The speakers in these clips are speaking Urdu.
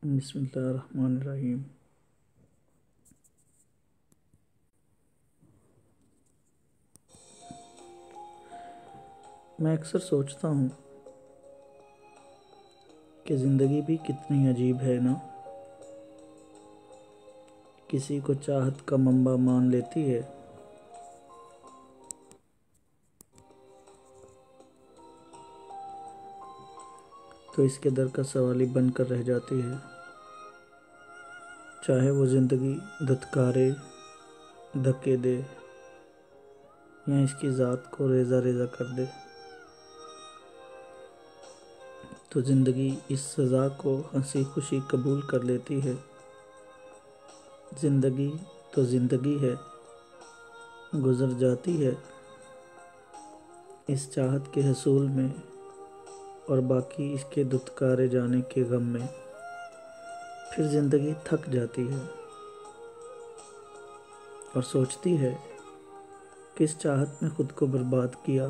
بسم اللہ الرحمن الرحیم۔ میں اکثر سوچتا ہوں کہ زندگی بھی کتنی عجیب ہے نا۔ کسی کو چاہت کا منبع مان لیتی ہے تو اس کے در کا سوالی بن کر رہ جاتی ہے، چاہے وہ زندگی دھتکارے، دھکے دے یا اس کی ذات کو ریزہ ریزہ کر دے، تو زندگی اس سزا کو ہنسی خوشی قبول کر لیتی ہے۔ زندگی تو زندگی ہے، گزر جاتی ہے اس چاہت کے حصول میں اور باقی اس کے دھتکارے جانے کے غم میں۔ پھر زندگی تھک جاتی ہے اور سوچتی ہے کہ اس چاہت میں خود کو برباد کیا،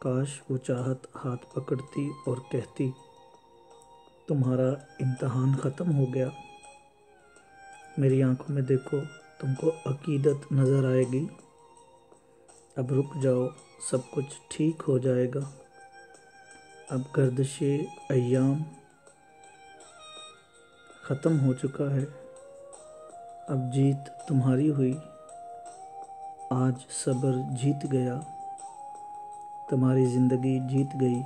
کاش وہ چاہت ہاتھ پکڑتی اور کہتی تمہارا امتحان ختم ہو گیا، میری آنکھوں میں دیکھو، تم کو عقیدت نظر آئے گی، اب رک جاؤ، سب کچھ ٹھیک ہو جائے گا، اب گردش ایام ختم ہو چکا ہے، اب جیت تمہاری ہوئی، آج صبر جیت گیا، تمہاری زندگی جیت گئی۔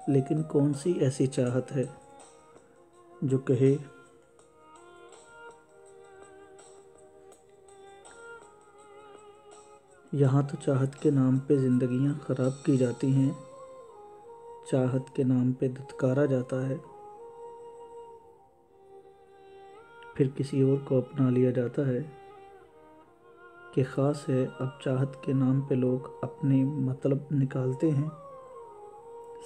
لیکن کون سی ایسی چاہت ہے جو کہے یہاں تو چاہت کے نام پہ زندگیاں خراب کی جاتی ہیں، چاہت کے نام پہ دھتکارا جاتا ہے، پھر کسی اور کو اپنا لیا جاتا ہے کہ خاص ہے۔ اب چاہت کے نام پہ لوگ اپنے مطلب نکالتے ہیں۔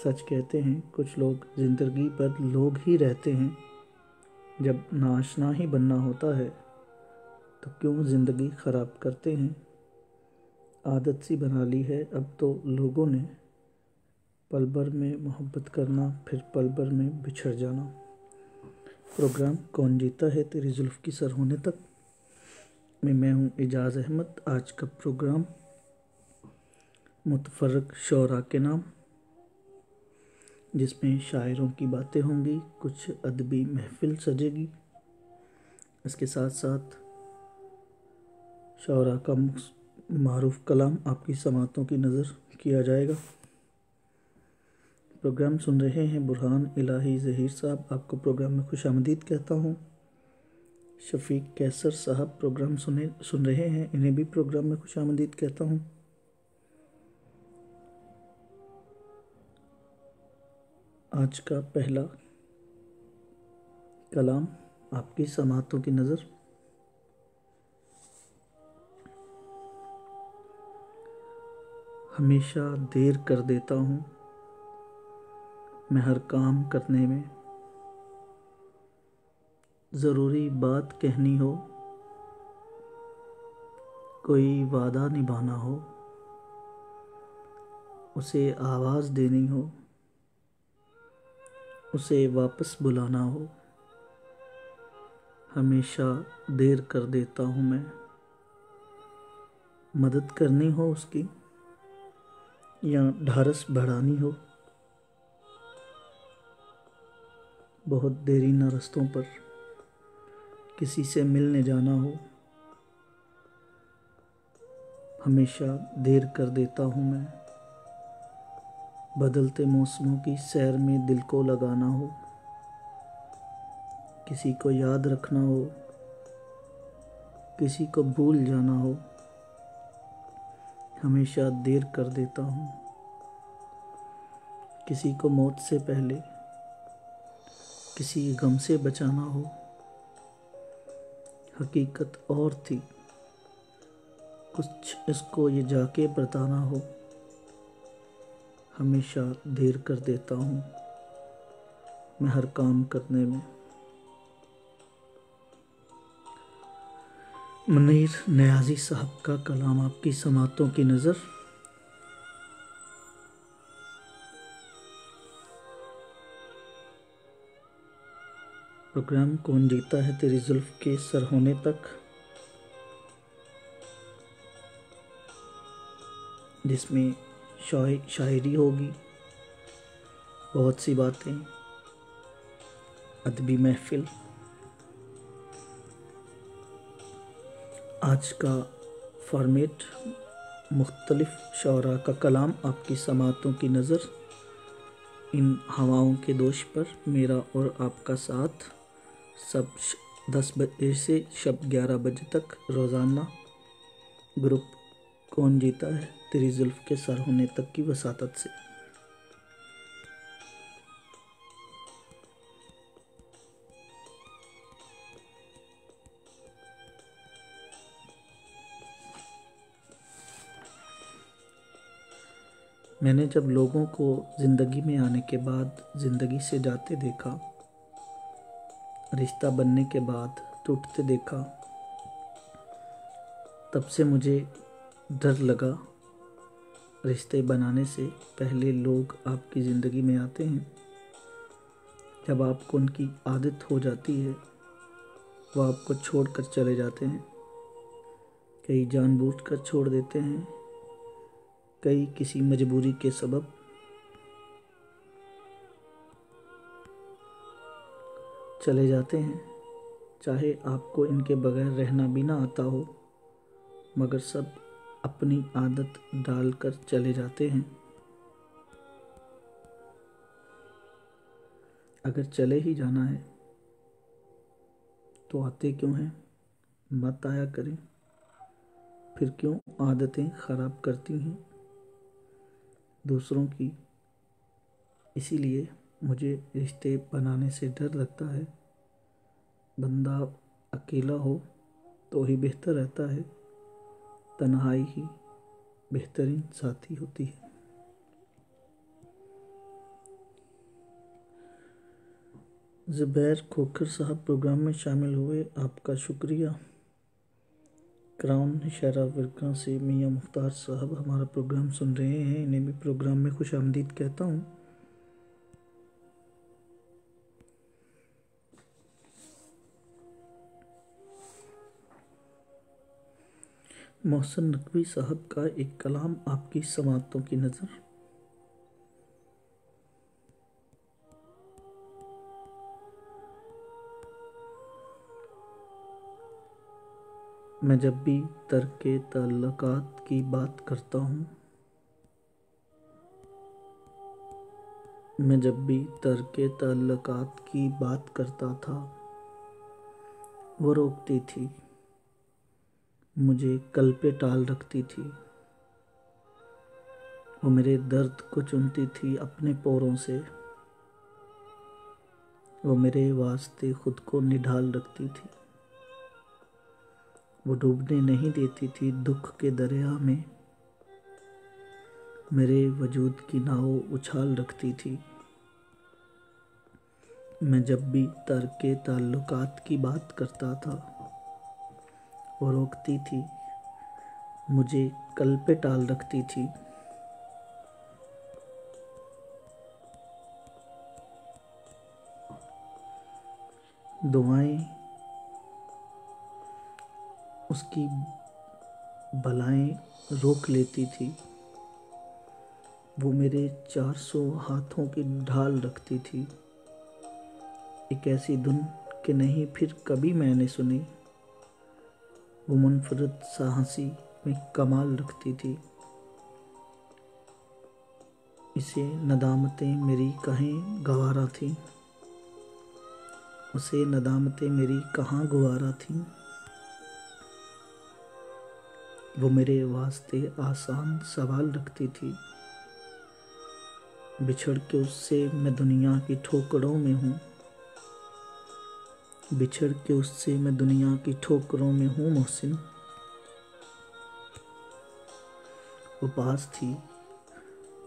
سچ کہتے ہیں کچھ لوگ زندگی پر لوگ ہی رہتے ہیں، جب ناآشنا ہی بننا ہوتا ہے تو کیوں زندگی خراب کرتے ہیں۔ عادت سی بنا لی ہے اب تو لوگوں نے پل بھر میں محبت کرنا، پھر پل بھر میں بچھڑ جانا۔ پروگرام کون جیتا ہے تیری زلف کی سر ہونے تک میں ہوں اعجاز احمد۔ آج کا پروگرام متفرق شعراء کے نام، جس میں شاعروں کی باتیں ہوں گی، کچھ ادبی محفل سجے گی، اس کے ساتھ ساتھ شعراء کا معروف کلام آپ کی سماعتوں کی نظر کیا جائے گا۔ پروگرام سن رہے ہیں برہان الہی ظہیر صاحب، آپ کو پروگرام میں خوش آمدید کہتا ہوں۔ شفیق کیسر صاحب پروگرام سن رہے ہیں، انہیں بھی پروگرام میں خوش آمدید کہتا ہوں۔ آج کا پہلا کلام آپ کی سماعتوں کی نظر۔ ہمیشہ دیر کر دیتا ہوں میں ہر کام کرنے میں، ضروری بات کہنی ہو، کوئی وعدہ نبھانا ہو، اسے آواز دینی ہو، اسے واپس بلانا ہو، ہمیشہ دیر کر دیتا ہوں میں، مدد کرنی ہو اس کی یا ڈھارس بڑھانی ہو، بہت دیرینہ رستوں پر کسی سے ملنے جانا ہو، ہمیشہ دیر کر دیتا ہوں میں، بدلتے موسموں کی سیر میں دل کو لگانا ہو، کسی کو یاد رکھنا ہو، کسی کو بھول جانا ہو، ہمیشہ دیر کر دیتا ہوں، کسی کو موت سے پہلے کسی غم سے بچانا ہو، حقیقت اور تھی کچھ اس کو یہ جا کے بتانا ہو، ہمیشہ دیر کر دیتا ہوں میں ہر کام کرنے میں۔ منیر نیازی صاحب کا کلام آپ کی سماعتوں کی نظر۔ پروگرام کون جیتا ہے تیری زلف کے سر ہونے تک، جس میں شاعری ہوگی، بہت سی باتیں، ادبی محفل۔ آج کا فارمیٹ مختلف شعراء کا کلام، آپ کی سماعتوں کی نظر، ان ہواؤں کے دوش پر میرا اور آپ کا ساتھ، سب 10 بجے سے شب 11 بجے تک روزانہ گروپ کون جیتا ہے تیری زلف کے سر ہونے تک کی وساطت سے۔ میں نے جب لوگوں کو زندگی میں آنے کے بعد زندگی سے جاتے دیکھا، رشتہ بننے کے بعد ٹوٹتے دیکھا، تب سے مجھے ڈر لگا۔ رشتے بنانے سے پہلے لوگ آپ کی زندگی میں آتے ہیں، جب آپ کو ان کی عادت ہو جاتی ہے، وہ آپ کو چھوڑ کر چلے جاتے ہیں۔ کئی جان بوجھ کر چھوڑ دیتے ہیں، کئی کسی مجبوری کے سبب۔ چلے جاتے ہیں، چاہے آپ کو ان کے بغیر رہنا بھی نہ آتا ہو، مگر سب اپنی عادت ڈال کر چلے جاتے ہیں۔ اگر چلے ہی جانا ہے تو آتے کیوں ہیں؟ مت آیا کریں، پھر کیوں عادتیں خراب کرتی ہیں دوسروں کی۔ اسی لیے مجھے رشتے بنانے سے ڈر لگتا ہے۔ بندہ اکیلا ہو تو ہی بہتر رہتا ہے، تنہائی ہی بہترین ساتھی ہوتی ہے۔ زبیر کھوکھر صاحب پروگرام میں شامل ہوئے، آپ کا شکریہ۔ کراؤن شہرہ ورگاں سے میاں مختار صاحب ہمارا پروگرام سن رہے ہیں، انہیں بھی پروگرام میں خوش آمدید کہتا ہوں۔ محسن نقوی صاحب کا ایک کلام، آپ کی سماعتوں کی نظر۔ میں جب بھی ترک تعلقات کی بات کرتا ہوں، میں جب بھی ترک تعلقات کی بات کرتا تھا، وہ روکتی تھی، مجھے کل پہ ٹال رکھتی تھی۔ وہ میرے درد کو چنتی تھی اپنے پوروں سے، وہ میرے واسطے خود کو نڈھال رکھتی تھی۔ وہ ڈوبنے نہیں دیتی تھی دکھ کے دریا میں، میرے وجود کی ناؤ اچھال رکھتی تھی۔ میں جب بھی ترک تعلقات کی بات کرتا تھا، وہ روکتی تھی، مجھے کل پہ ٹال رکھتی تھی۔ دعائیں اس کی بلائیں روک لیتی تھی، وہ میرے 400 ہاتھوں کی ڈھال رکھتی تھی۔ ایک ایسی دھن کہ نہیں پھر کبھی میں نے سنی، وہ منفرد سا ہنسی میں کمال رکھتی تھی۔ اسے ندامتیں میری کہیں گوارا تھیں، اسے ندامتیں میری کہاں گوارا تھیں۔ وہ میرے واسطے آسان سوال رکھتی تھی، بچھڑ کے اس سے میں دنیا کی ٹھوکروں میں ہوں، بچھڑ کے اس سے میں دنیا کی ٹھوکروں میں ہوں محسن۔ وہ پاس تھی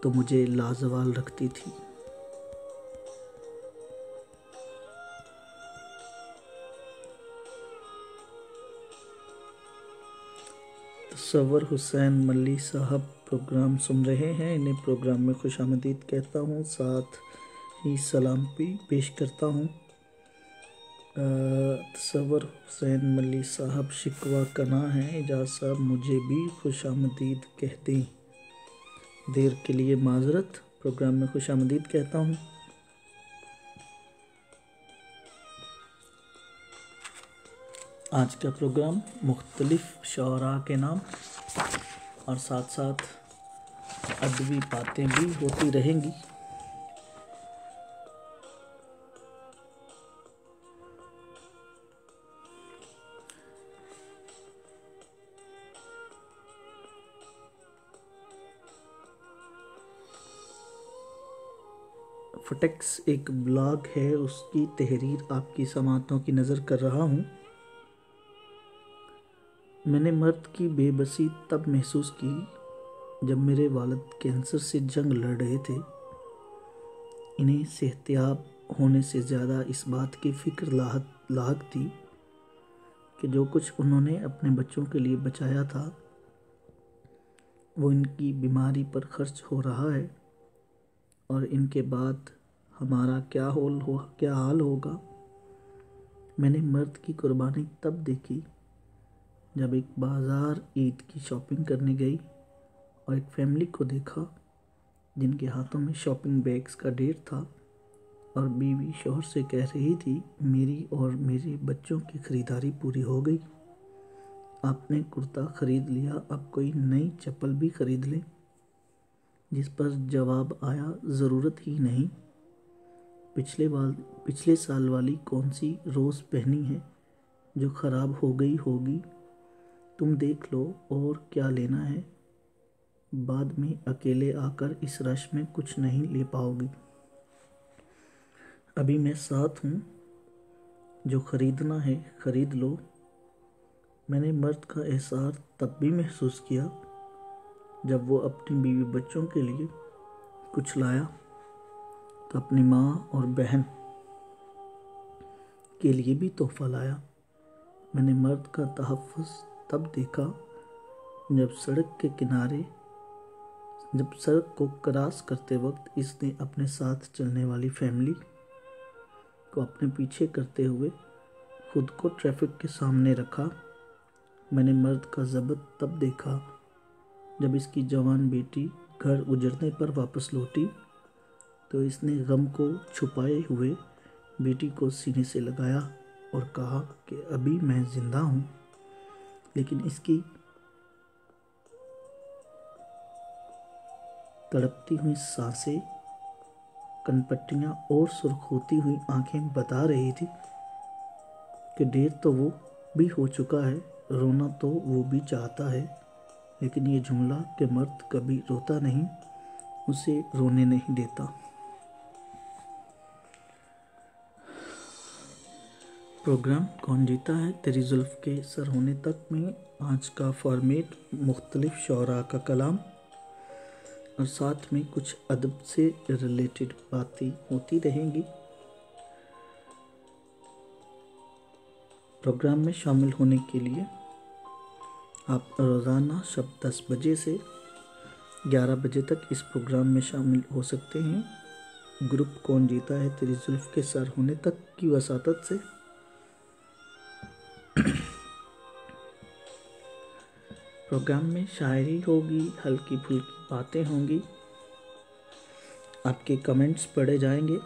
تو مجھے لازوال رکھتی تھی۔ تصور حسین ملی صاحب پروگرام سن رہے ہیں، انہیں پروگرام میں خوش آمدید کہتا ہوں، ساتھ ہی سلام بھی پیش کرتا ہوں۔ تصور حسین ملی صاحب شکوہ کنا ہے، اعجاز صاحب مجھے بھی خوش آمدید کہہ دیں، دیر کے لیے معذرت، پروگرام میں خوش آمدید کہتا ہوں۔ آج کا پروگرام مختلف شعراء کے نام اور ساتھ ساتھ ادبی باتیں بھی ہوتی رہیں گی۔ فٹیکس ایک بلاگ ہے، اس کی تحریر آپ کی سماعتوں کی نظر کر رہا ہوں۔ میں نے مرد کی بے بسی تب محسوس کی جب میرے والد کینسر سے جنگ لڑ رہے تھے۔ انہیں صحتیاب ہونے سے زیادہ اس بات کی فکر لاحق تھی کہ جو کچھ انہوں نے اپنے بچوں کے لیے بچایا تھا وہ ان کی بیماری پر خرچ ہو رہا ہے، اور ان کے بعد ہمارا کیا حال ہوگا۔ میں نے مرد کی قربانی تب دیکھی جب ایک بازار عید کی شاپنگ کرنے گئی اور ایک فیملی کو دیکھا جن کے ہاتھوں میں شاپنگ بیگز کا ڈھیر تھا، اور بیوی شوہر سے کہہ رہی تھی میری اور میرے بچوں کی خریداری پوری ہو گئی، آپ نے کرتا خرید لیا، اب کوئی نئی چپل بھی خرید لیں۔ جس پر جواب آیا ضرورت ہی نہیں، پچھلے سال والی کون سی روز پہنی ہے جو خراب ہو گئی ہوگی، تم دیکھ لو اور کیا لینا ہے، بعد میں اکیلے آ کر اس رش میں کچھ نہیں لے پاؤ گی، ابھی میں ساتھ ہوں، جو خریدنا ہے خرید لو۔ میں نے مرد کا احساس تب بھی محسوس کیا جب وہ اپنی بیوی بچوں کے لیے کچھ لایا تو اپنی ماں اور بہن کے لیے بھی تحفہ لایا۔ میں نے مرد کا تحفظ تب دیکھا جب سڑک کو کراس کرتے وقت اس نے اپنے ساتھ چلنے والی فیملی کو اپنے پیچھے کرتے ہوئے خود کو ٹریفک کے سامنے رکھا۔ میں نے مرد کا ضبط تب دیکھا جب اس کی جوان بیٹی گھر اجڑنے پر واپس لوٹی تو اس نے غم کو چھپائے ہوئے بیٹی کو سینے سے لگایا اور کہا کہ ابھی میں زندہ ہوں، لیکن اس کی تڑپتی ہوئی سانسیں، کنپٹیاں اور سرخ ہوتی ہوئی آنکھیں بتا رہی تھی کہ ڈیر تو وہ بھی ہو چکا ہے، رونا تو وہ بھی چاہتا ہے، لیکن یہ جملہ کہ مرد کبھی روتا نہیں اسے رونے نہیں دیتا۔ پروگرام کون جیتا ہے تیری زلف کے سر ہونے تک میں آج کا فارمیٹ مختلف شعراء کا کلام اور ساتھ میں کچھ ادب سے ریلیٹڈ باتیں ہوتی رہیں گی۔ پروگرام میں شامل ہونے کے لیے آپ روزانہ شب 10 بجے سے 11 بجے تک اس پروگرام میں شامل ہو سکتے ہیں، گروپ کون جیتا ہے تیری زلف کے سر ہونے تک کی وساطت سے۔ پروگرام میں شاعری ہوگی، ہلکی پھلکی باتیں ہوں گی، آپ کے کمنٹس پڑھے جائیں گے۔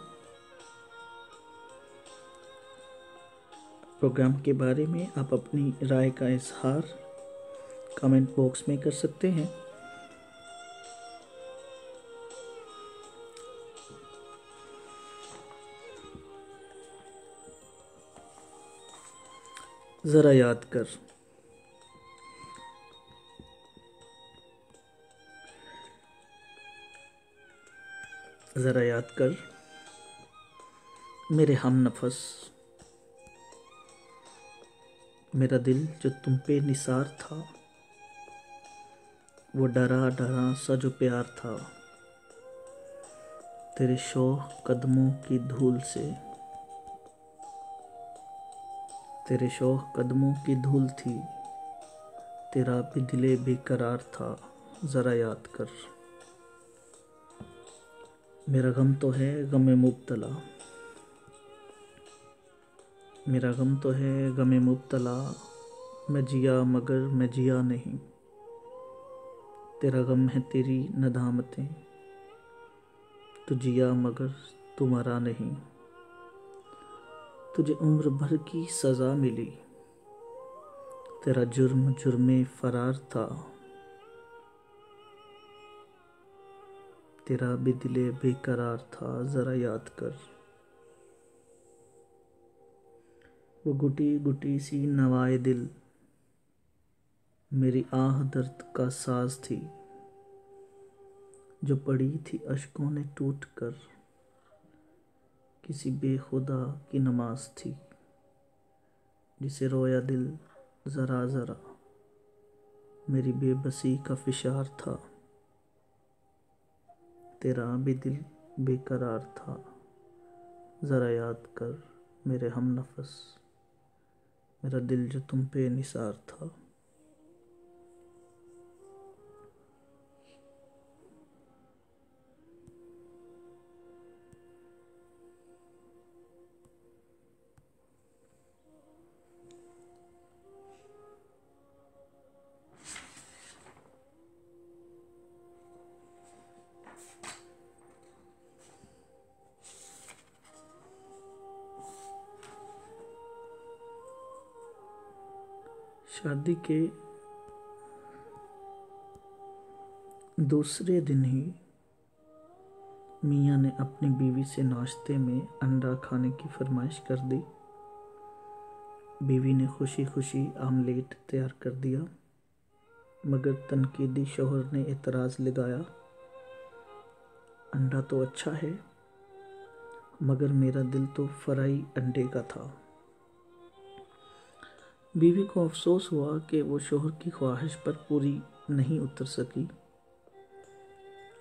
پروگرام کے بارے میں آپ اپنی رائے کا اظہار کمنٹ باکس میں کر سکتے ہیں۔ ذرا یاد کر، ذرا یاد کر میرے ہم نفس، میرا دل جو تم پہ نثار تھا، وہ ڈرا ڈرا سا جو پیار تھا، تیرے شوق قدموں کی دھول سے، تیرے شوق قدموں کی دھول تھی، تیرا بھی دل بے قرار تھا، ذرا یاد کر۔ میرا غم تو ہے غم مبتلا، میرا غم تو ہے غم مبتلا، میں جیا مگر میں جیا نہیں۔ تیرا غم ہے تیری ندامتیں، تو جیا مگر تو مرا نہیں۔ تجھے عمر بھر کی سزا ملی، تیرا جرم جرم فرار تھا۔ تیرا بھی دل بے قرار تھا، ذرا یاد کر۔ وہ گٹی گٹی سی نوائے دل، میری آہ درد کا ساز تھی، جو پڑی تھی اشکوں نے ٹوٹ کر، کسی بے خدا کی نماز تھی، جسے رویا دل ذرا ذرا، میری بے بسی کا فشار تھا۔ تیرا بھی دل بے قرار تھا، ذرا یاد کر میرے ہم نفس، میرا دل جو تم پہ نثار تھا۔ شادی کے دوسرے دن ہی میاں نے اپنی بیوی سے ناشتے میں انڈا کھانے کی فرمائش کر دی۔ بیوی نے خوشی خوشی آملیٹ تیار کر دیا، مگر تنقیدی شوہر نے اعتراض لگایا، انڈا تو اچھا ہے مگر میرا دل تو فرائی انڈے کا تھا۔ بیوی کو افسوس ہوا کہ وہ شوہر کی خواہش پر پوری نہیں اتر سکی۔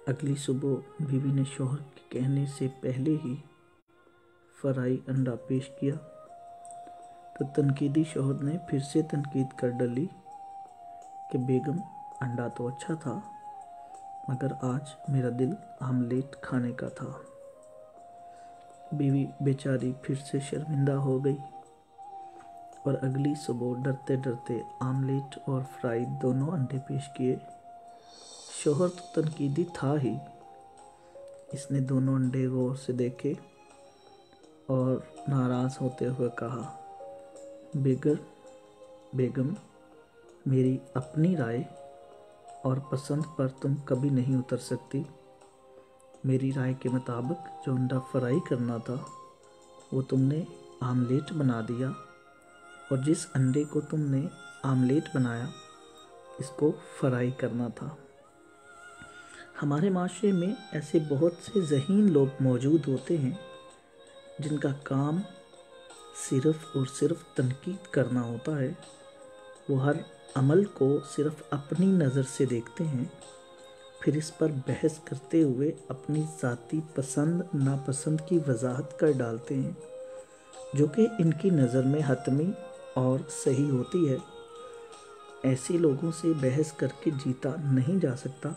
اگلی صبح بیوی نے شوہر کے کہنے سے پہلے ہی فرائی انڈا پیش کیا، تو تنقیدی شوہر نے پھر سے تنقید کر ڈالی کہ بیگم انڈا تو اچھا تھا مگر آج میرا دل آملیٹ کھانے کا تھا۔ بیوی بیچاری پھر سے شرمندہ ہو گئی اور اگلی صبح ڈرتے ڈرتے آملیٹ اور فرائی دونوں انڈے پیش کیے۔ شوہر تو تنقیدی تھا ہی، اس نے دونوں انڈے غور سے دیکھے اور ناراض ہوتے ہوئے کہا، بیگم میری اپنی رائے اور پسند پر تم کبھی نہیں اتر سکتی۔ میری رائے کے مطابق جو انڈا فرائی کرنا تھا وہ تم نے آملیٹ بنا دیا، اور جس انڈے کو تم نے آملیٹ بنایا اس کو فرائی کرنا تھا۔ ہمارے معاشرے میں ایسے بہت سے ذہین لوگ موجود ہوتے ہیں جن کا کام صرف اور صرف تنقید کرنا ہوتا ہے۔ وہ ہر عمل کو صرف اپنی نظر سے دیکھتے ہیں، پھر اس پر بحث کرتے ہوئے اپنی ذاتی پسند ناپسند کی وضاحت کر ڈالتے ہیں، جو کہ ان کی نظر میں حتمی اور صحیح ہوتی ہے۔ ایسے لوگوں سے بحث کر کے جیتا نہیں جا سکتا،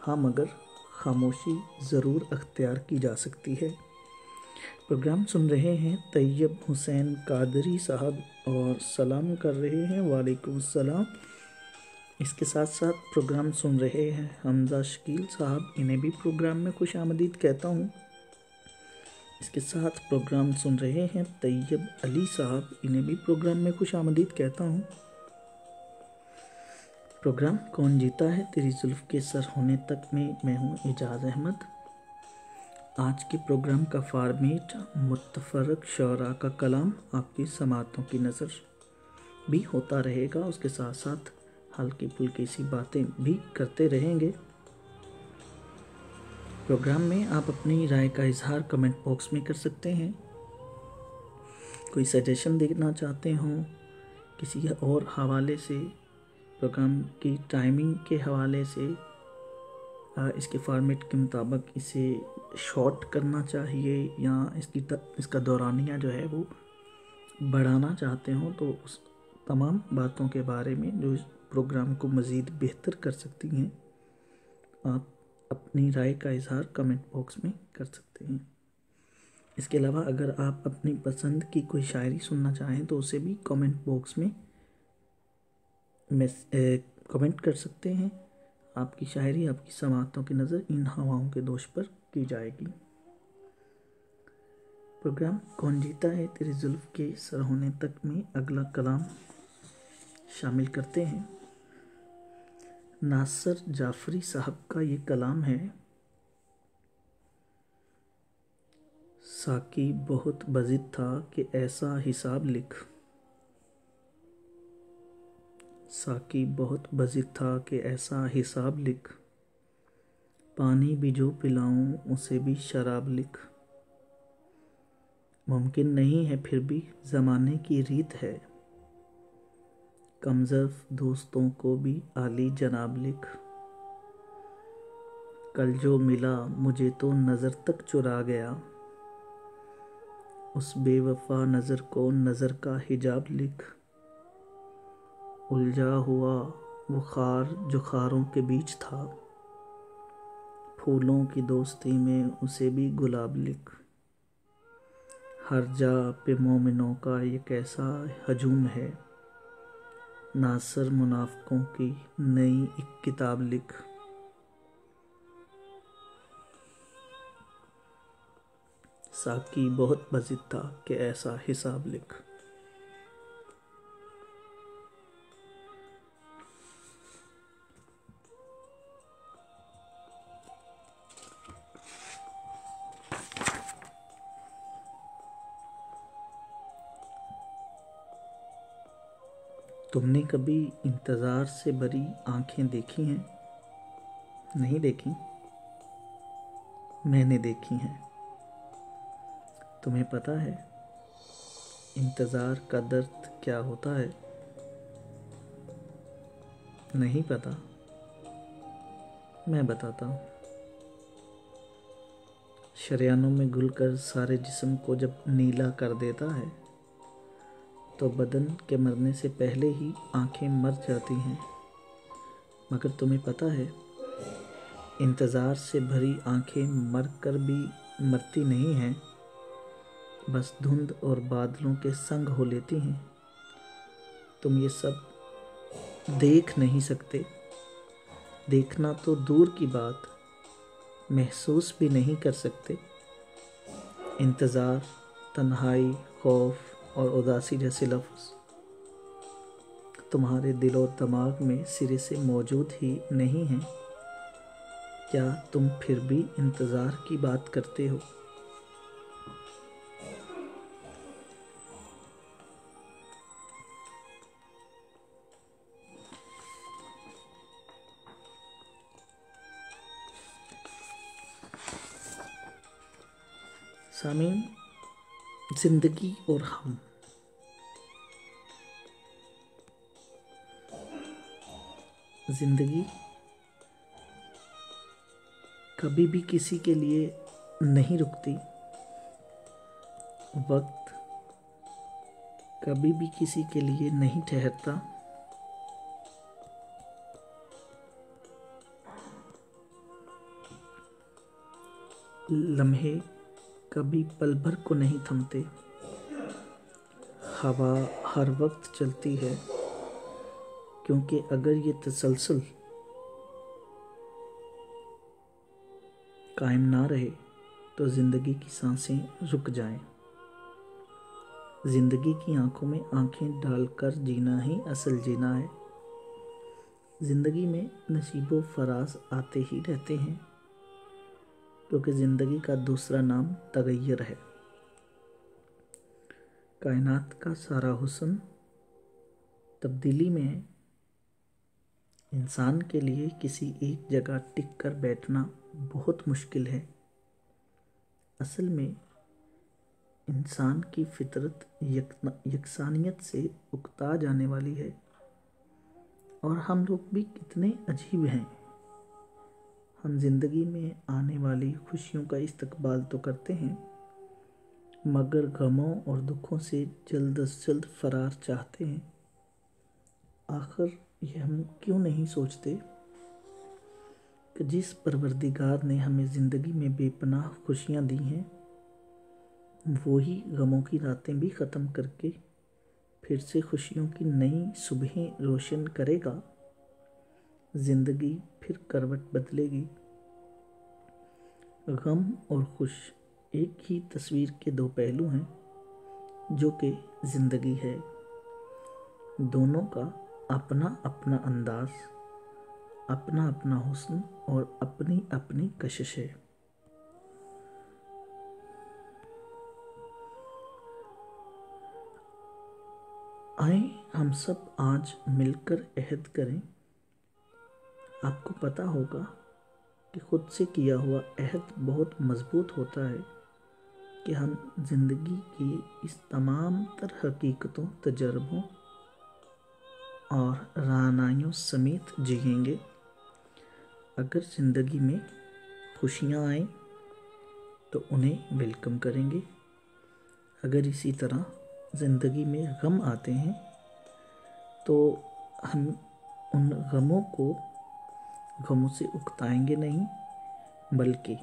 ہاں مگر خاموشی ضرور اختیار کی جا سکتی ہے۔ پروگرام سن رہے ہیں طیب حسین قادری صاحب اور سلام کر رہے ہیں، وعلیکم السلام۔ اس کے ساتھ ساتھ پروگرام سن رہے ہیں حمزہ شکیل صاحب، انہیں بھی پروگرام میں خوش آمدید کہتا ہوں۔ اس کے ساتھ پروگرام سن رہے ہیں طیب علی صاحب، انہیں بھی پروگرام میں خوش آمدید کہتا ہوں۔ پروگرام کون جیتا ہے تیری زلف کے سر ہونے تک میں ہوں اعجاز احمد۔ آج کے پروگرام کا فارمیٹ متفرق شعراء کا کلام، آپ کی سماعتوں کی نظر بھی ہوتا رہے گا، اس کے ساتھ ساتھ ہلکی پھلکی سی باتیں بھی کرتے رہیں گے۔ پروگرام میں آپ اپنی رائے کا اظہار کمنٹ باکس میں کر سکتے ہیں۔ کوئی سجیشن دینا چاہتے ہوں کسی اور حوالے سے، پروگرام کی ٹائمنگ کے حوالے سے، اس کے فارمیٹ کے مطابق اسے شارٹ کرنا چاہیے یا اس کا دورانیہ جو ہے وہ بڑھانا چاہتے ہوں، تو اس تمام باتوں کے بارے میں جو اس پروگرام کو مزید بہتر کر سکتی ہیں، آپ اپنی رائے کا اظہار کمنٹ باکس میں کر سکتے ہیں۔ اس کے علاوہ اگر آپ اپنی پسند کی کوئی شاعری سننا چاہیں تو اسے بھی کامنٹ باکس میں کامنٹ کر سکتے ہیں. آپ کی شاعری، آپ کی سماعتوں کی نظر ان ہواؤں کے دوش پر کی جائے گی. پروگرام کون جیتا ہے تیری زلف کے سر ہونے تک میں اگلا کلام شامل کرتے ہیں. ناصر جعفری صاحب کا یہ کلام ہے. ساقی بہت بضد تھا کہ ایسا حساب لکھ، ساقی بہت بضد تھا کہ ایسا حساب لکھ، پانی بھی جو پلاؤں اسے بھی شراب لکھ. ممکن نہیں ہے پھر بھی زمانے کی ریت ہے، کم ظرف دوستوں کو بھی عالی جناب لکھ. کل جو ملا مجھے تو نظر تک چرا گیا، اس بے وفا نظر کو نظر کا حجاب لکھ. الجھا ہوا وہ خار جو خاروں کے بیچ تھا، پھولوں کی دوستی میں اسے بھی گلاب لکھ. ہر جا پہ مومنوں کا یہ کیسا ہجوم ہے، ناصر منافقوں کی نئی ایک کتاب لکھ. ساقی بہت بضد تھا کہ ایسا حساب لکھ. تم نے کبھی انتظار سے بھری آنکھیں دیکھی ہیں؟ نہیں دیکھی؟ میں نے دیکھی ہیں. تمہیں پتہ ہے انتظار کا درد کیا ہوتا ہے؟ نہیں پتہ؟ میں بتاتا ہوں. شریانوں میں گل کر سارے جسم کو جب نیلا کر دیتا ہے تو بدن کے مرنے سے پہلے ہی آنکھیں مر جاتی ہیں. مگر تمہیں پتہ ہے انتظار سے بھری آنکھیں مر کر بھی مرتی نہیں ہیں، بس دھند اور بادلوں کے سنگ ہو لیتی ہیں. تم یہ سب دیکھ نہیں سکتے، دیکھنا تو دور کی بات محسوس بھی نہیں کر سکتے. انتظار، تنہائی، خوف اور اداسی جیسے لفظ تمہارے دل و دماغ میں سرے سے موجود ہی نہیں ہیں. کیا تم پھر بھی انتظار کی بات کرتے ہو؟ سامعین، زندگی اور ہم زندگی کبھی بھی کسی کے لیے نہیں رکتی، وقت کبھی بھی کسی کے لیے نہیں ٹھہرتا. لمحے کبھی پل بھر کو نہیں تھمتے. ہوا ہر وقت چلتی ہے، کیونکہ اگر یہ تسلسل قائم نہ رہے تو زندگی کی سانسیں رک جائیں. زندگی کی آنکھوں میں آنکھیں ڈال کر جینا ہی اصل جینا ہے. زندگی میں نصیب و فراز آتے ہی رہتے ہیں، کیونکہ زندگی کا دوسرا نام تغیر ہے. کائنات کا سارا حسن تبدیلی میں ہے. انسان کے لیے کسی ایک جگہ ٹک کر بیٹھنا بہت مشکل ہے. اصل میں انسان کی فطرت یکسانیت سے اکتا جانے والی ہے، اور ہم لوگ بھی کتنے عجیب ہیں. ہم زندگی میں آنے والی خوشیوں کا استقبال تو کرتے ہیں، مگر غموں اور دکھوں سے جلد از جلد فرار چاہتے ہیں. آخر یہ ہم کیوں نہیں سوچتے کہ جس پروردگار نے ہمیں زندگی میں بے پناہ خوشیاں دی ہیں، وہی غموں کی راتیں بھی ختم کر کے پھر سے خوشیوں کی نئی صبحیں روشن کرے گا۔ زندگی پھر کروٹ بدلے گی۔ غم اور خوش ایک ہی تصویر کے دو پہلو ہیں جو کہ زندگی ہے۔ دونوں کا اپنا اپنا انداز، اپنا اپنا حسن اور اپنی اپنی کشش ہے۔ آئیں ہم سب آج مل کر عہد کریں۔ آپ کو پتہ ہوگا کہ خود سے کیا ہوا عہد بہت مضبوط ہوتا ہے کہ ہم زندگی کی اس تمام تر حقیقتوں، تجربوں اور رعنائیوں سمیت جئیں گے۔ اگر زندگی میں خوشیاں آئیں تو انہیں ویلکم کریں گے۔ اگر اسی طرح زندگی میں غم آتے ہیں تو ہم ان غموں سے اکتائیں گے نہیں، بلکہ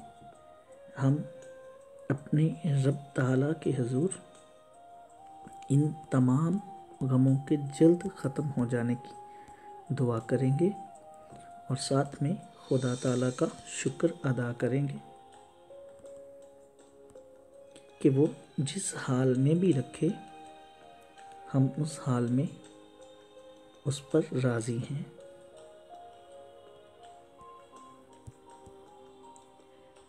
ہم اپنے رب تعالیٰ کے حضور ان تمام غموں کے جلد ختم ہو جانے کی دعا کریں گے اور ساتھ میں خدا تعالیٰ کا شکر ادا کریں گے کہ وہ جس حال میں بھی رکھے ہم اس حال میں اس پر راضی ہیں۔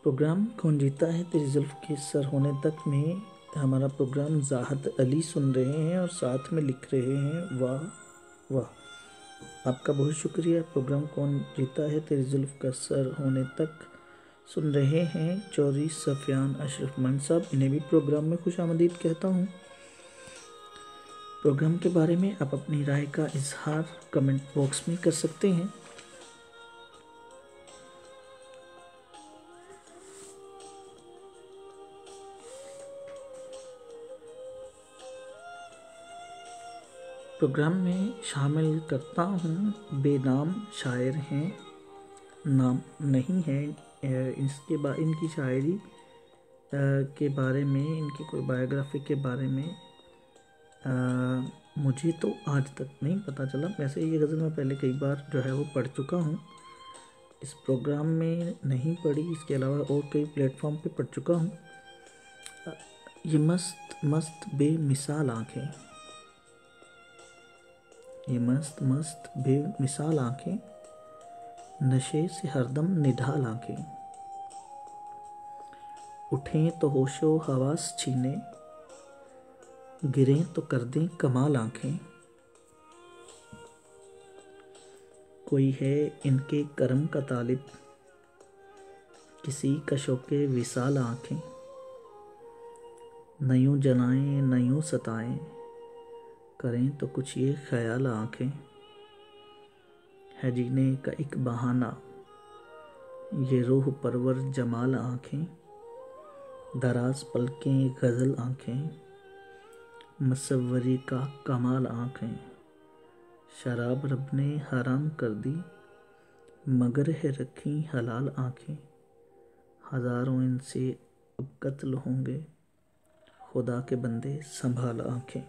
پروگرام کون جیتا ہے تیری زلف کے سر ہونے تک میں ہمارا پروگرام زاہد علی سن رہے ہیں اور ساتھ میں لکھ رہے ہیں واہ واہ۔ آپ کا بہت شکریہ۔ پروگرام کون جیتا ہے تیری زلف کا سر ہونے تک سن رہے ہیں چوری سفیان اشرف مان صاحب، انہیں بھی پروگرام میں خوش آمدید کہتا ہوں۔ پروگرام کے بارے میں آپ اپنی رائے کا اظہار کمنٹ باکس میں کر سکتے ہیں۔ پروگرام میں شامل کرتا ہوں بے نام شاعر ہیں، نام نہیں ہے، ان کی شاعری کے بارے میں، ان کی کوئی بایوگرافی کے بارے میں مجھے تو آج تک نہیں پتہ چلا۔ ویسے یہ غزل میں پہلے کئی بار جو ہے وہ پڑھ چکا ہوں، اس پروگرام میں نہیں پڑھی، اس کے علاوہ اور کئی پلیٹ فارم پہ پڑھ چکا ہوں۔ یہ مست مست بے مثال آنکھیں، یہ مست مست بے مثال آنکھیں، نشے سے ہر دم نڈھال آنکھیں، اٹھیں تو ہوش و حواس چھینے، گریں تو کر دیں کمال آنکھیں، کوئی ہے ان کے کرم کا طالب، کسی کا شوق وصال آنکھیں، نہ یوں جلائیں نہ یوں ستائیں، کریں تو کچھ یہ خیال آنکھیں، ہے جینے کا ایک بہانہ یہ روح پرور جمال آنکھیں، دراز پلکیں غزل آنکھیں، مصوری کا کمال آنکھیں، شراب رب نے حرام کر دی مگر ہے رکھی حلال آنکھیں، ہزاروں ان سے اب قتل ہوں گے خدا کے بندے سنبھال آنکھیں۔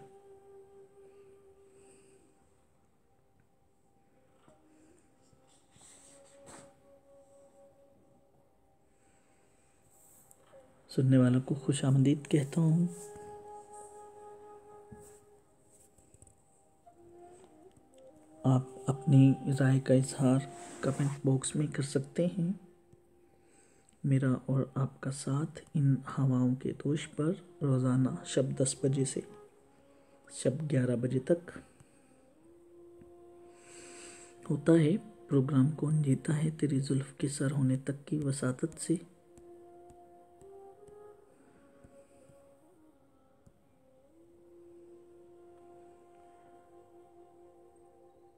سننے والوں کو خوش آمدید کہتا ہوں۔ آپ اپنی رائے کا اظہار کمنٹ باکس میں کر سکتے ہیں۔ میرا اور آپ کا ساتھ ان ہواؤں کے دوش پر روزانہ شب 10 بجے سے شب 11 بجے تک ہوتا ہے۔ پروگرام کون جیتا ہے تیری زلف کے سر ہونے تک کی وساطت سے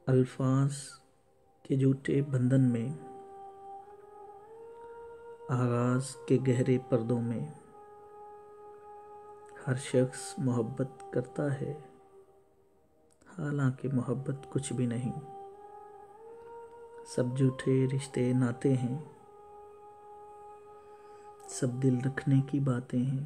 الفاظ کے جھوٹے بندھن میں، آغاز کے گہرے پردوں میں، ہر شخص محبت کرتا ہے حالانکہ محبت کچھ بھی نہیں، سب جھوٹے رشتے ناتے ہیں، سب دل رکھنے کی باتیں ہیں،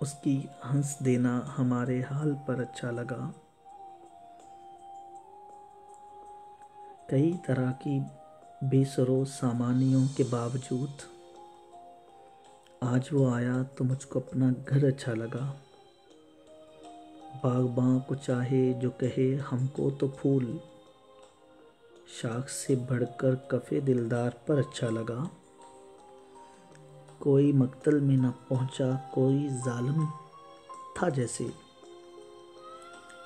اس کی ہنس دینا ہمارے حال پر اچھا لگا۔ کئی طرح کی بے سرو سامانیوں کے باوجود آج وہ آیا تو مجھ کو اپنا گھر اچھا لگا۔ باغباں کو چاہے جو کہے ہم کو تو پھول، شاخ سے بڑھ کر کف دلدار پر اچھا لگا۔ کوئی مقتل میں نہ پہنچا کوئی ظالم تھا جیسے،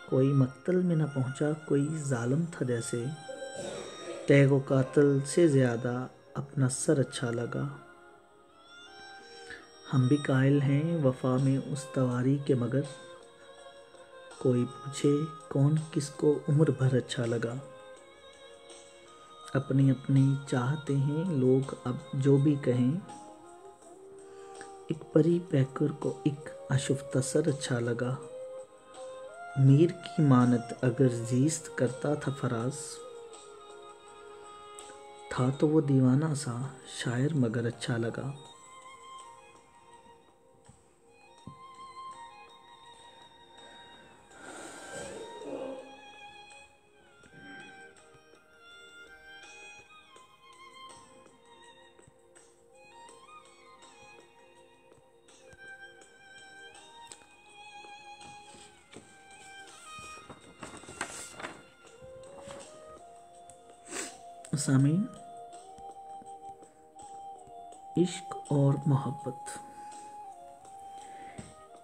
کوئی مقتل میں نہ پہنچا کوئی ظالم تھا جیسے، تیغ و قاتل سے زیادہ اپنا سر اچھا لگا۔ ہم بھی قائل ہیں وفا میں استواری کے، مگر کوئی پوچھے کون کس کو عمر بھر اچھا لگا۔ اپنی اپنی چاہتے ہیں لوگ اب جو بھی کہیں، ایک پری پیکر کو ایک آشفتہ سر اچھا لگا۔ میر کی مانت اگر زیست کرتا تھا فراز، تھا تو وہ دیوانہ سا شاعر مگر اچھا لگا۔ سامعین، عشق اور محبت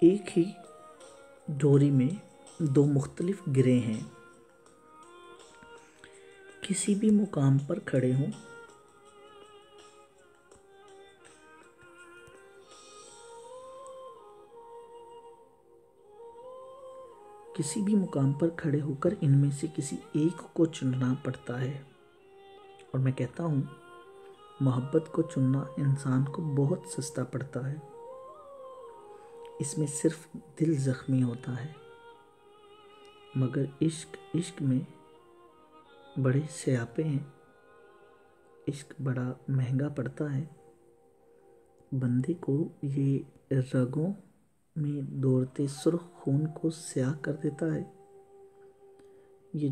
ایک ہی ڈوری میں دو مختلف گرے ہیں۔ کسی بھی مقام پر کھڑے ہوں، کسی بھی مقام پر کھڑے ہو کر ان میں سے کسی ایک کو چننا پڑتا ہے، اور میں کہتا ہوں محبت کو چننا انسان کو بہت سستا پڑتا ہے۔ اس میں صرف دل زخمی ہوتا ہے، مگر عشق میں بڑے سیاپے ہیں۔ عشق بڑا مہنگا پڑتا ہے، بندے کو یہ رگوں میں دوڑتے سرخ خون کو سیاہ کر دیتا ہے۔ یہ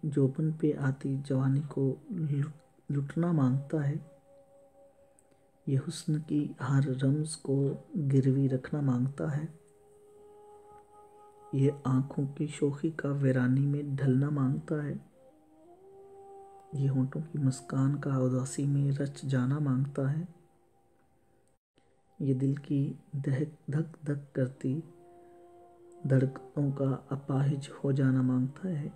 جوبن پہ آتی جوانی کو لٹنا مانگتا ہے۔ یہ حسن کی ہر رمز کو گروی رکھنا مانگتا ہے۔ یہ آنکھوں کی شوخی کا ویرانی میں ڈھلنا مانگتا ہے۔ یہ ہونٹوں کی مسکان کا اداسی میں رچ جانا مانگتا ہے۔ یہ دل کی دھک دھک کرتی دھڑکنوں کا اپاہج ہو جانا مانگتا ہے۔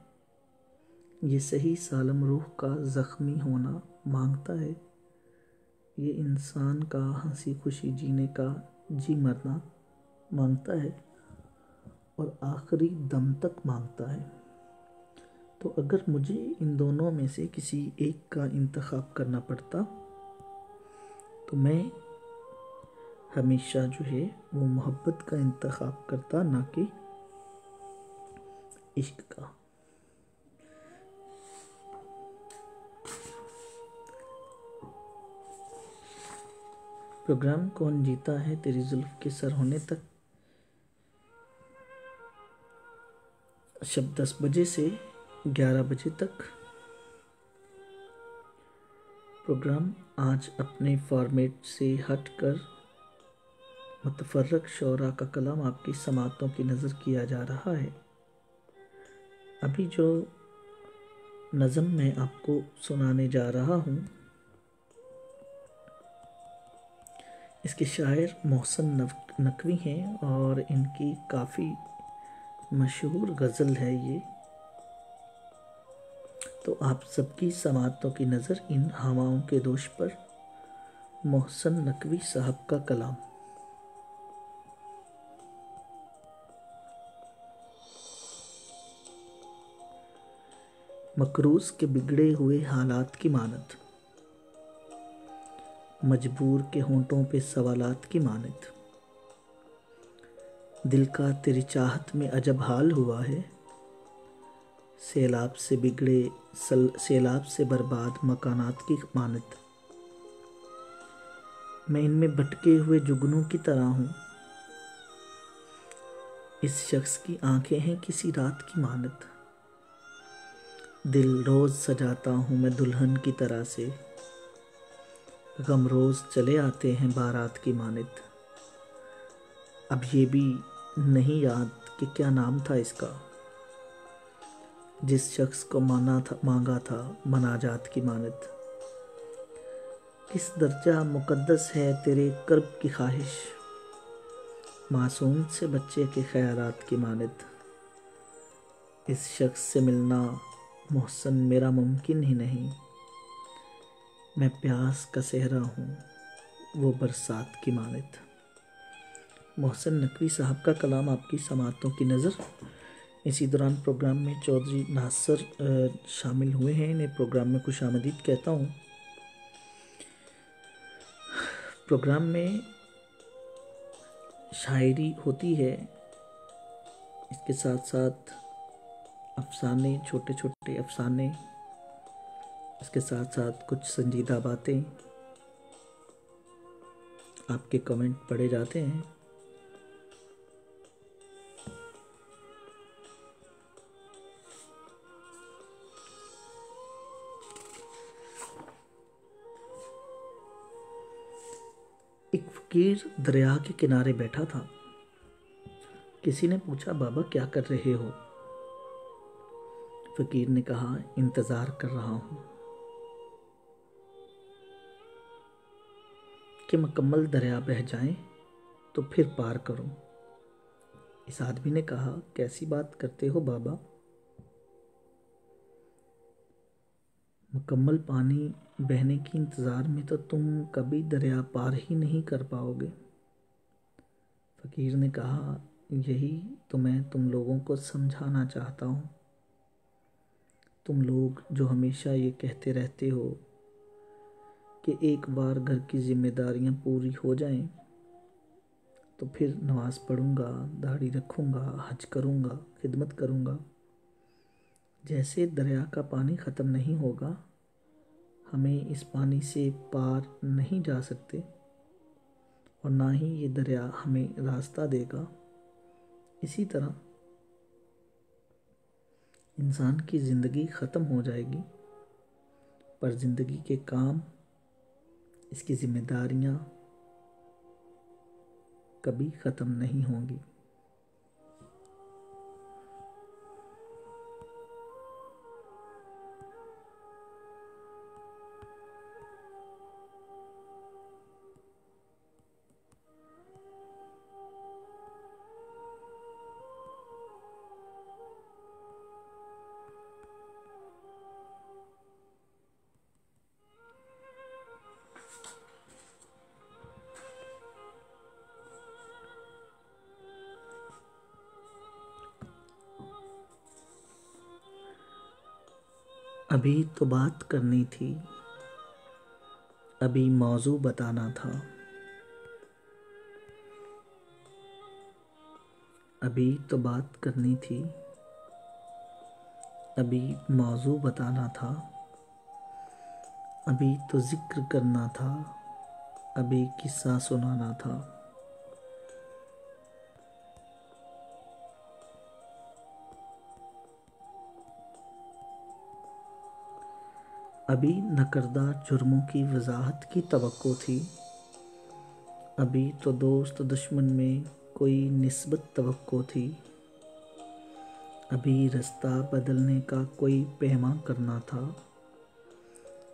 یہ صحیح سالم روح کا زخمی ہونا مانگتا ہے۔ یہ انسان کا ہنسی خوشی جینے کا جی مرنا مانگتا ہے، اور آخری دم تک مانگتا ہے۔ تو اگر مجھے ان دونوں میں سے کسی ایک کا انتخاب کرنا پڑتا تو میں ہمیشہ جو ہے وہ محبت کا انتخاب کرتا، نہ کہ عشق کا۔ پروگرام کون جیتا ہے تیری زلف کے سر ہونے تک شب 10 بجے سے 11 بجے تک۔ پروگرام آج اپنے فارمیٹ سے ہٹ کر متفرق شعراء کا کلام آپ کی سماعتوں کی نظر کیا جا رہا ہے۔ ابھی جو نظم میں آپ کو سنانے جا رہا ہوں، اس کے شاعر محسن نقوی ہیں، اور ان کی کافی مشہور غزل ہے یہ۔ تو آپ سب کی سماعتوں کی نظر ان ہواؤں کے دوش پر محسن نقوی صاحب کا کلام۔ مکروز کے بگڑے ہوئے حالات کی مانت، مجبور کے ہونٹوں پہ سوالات کی مانت، دل کا تیری چاہت میں عجب حال ہوا ہے، سیلاب سے بگڑے سیلاب سے برباد مکانات کی مانت، میں ان میں بھٹکے ہوئے جگنوں کی طرح ہوں، اس شخص کی آنکھیں ہیں کسی رات کی مانت، دل روز سجاتا ہوں میں دلہن کی طرح سے، غم روز چلے آتے ہیں بارات کی مانت۔ اب یہ بھی نہیں یاد کہ کیا نام تھا اس کا، جس شخص کو مانگا تھا مناجات کی مانت۔ کس درجہ مقدس ہے تیرے قرب کی خواہش، معصوم سے بچے کے خیالات کی مانت۔ اس شخص سے ملنا محسن میرا ممکن ہی نہیں، میں پیاس کا صحرا ہوں وہ برسات کی مانت۔ محسن نقوی صاحب کا کلام آپ کی سماعتوں کی نظر۔ اسی دوران پروگرام میں چودھری ناصر شامل ہوئے ہیں، انہیں پروگرام میں خوش آمدید کہتا ہوں۔ پروگرام میں شاعری ہوتی ہے، اس کے ساتھ ساتھ افسانے، چھوٹے چھوٹے افسانے، اس کے ساتھ ساتھ کچھ سنجیدہ باتیں، آپ کے کمنٹ پڑھے جاتے ہیں۔ ایک فقیر دریا کے کنارے بیٹھا تھا، کسی نے پوچھا بابا کیا کر رہے ہو؟ فقیر نے کہا انتظار کر رہا ہوں کہ مکمل دریا بہہ جائیں تو پھر پار کروں۔ اس آدمی نے کہا کیسی بات کرتے ہو بابا، مکمل پانی بہنے کے انتظار میں تو تم کبھی دریا پار ہی نہیں کر پاؤ گے۔ فقیر نے کہا یہی تو میں تم لوگوں کو سمجھانا چاہتا ہوں، تم لوگ جو ہمیشہ یہ کہتے رہتے ہو کہ ایک بار گھر کی ذمہ داریاں پوری ہو جائیں تو پھر نماز پڑھوں گا، داڑھی رکھوں گا، حج کروں گا، خدمت کروں گا۔ جیسے دریا کا پانی ختم نہیں ہوگا، ہمیں اس پانی سے پار نہیں جا سکتے اور نہ ہی یہ دریا ہمیں راستہ دے گا۔ اسی طرح انسان کی زندگی ختم ہو جائے گی، پر زندگی کے کام، اس کی ذمہ داریاں کبھی ختم نہیں ہوں گی۔ ابھی تو بات کرنی تھی، ابھی موضوع بتانا تھا، ابھی تو بات کرنی تھی، ابھی موضوع بتانا تھا، ابھی تو ذکر کرنا تھا، ابھی قصہ سنانا تھا۔ ابھی نہ کردہ جرموں کی وضاحت کی توقع تھی، ابھی تو دوست دشمن میں کوئی نسبت توقع تھی، ابھی رستہ بدلنے کا کوئی پیما کرنا تھا،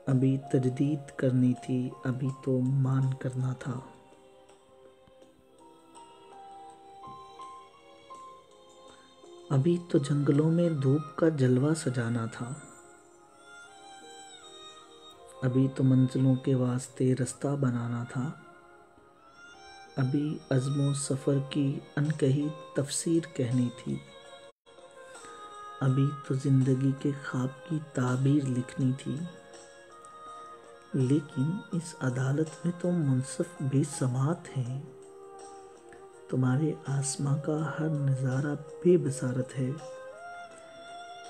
ابھی تجدید کرنی تھی، ابھی تو مان کرنا تھا۔ ابھی تو جنگلوں میں دھوپ کا جلوہ سجانا تھا، ابھی تو منزلوں کے واسطے رستہ بنانا تھا، ابھی عزم و سفر کی انکہی تفسیر کہنی تھی، ابھی تو زندگی کے خواب کی تعبیر لکھنی تھی۔ لیکن اس عدالت میں تو منصف بے سماعت ہیں، تمہارے آسماں کا ہر نظارہ بے بصارت ہے،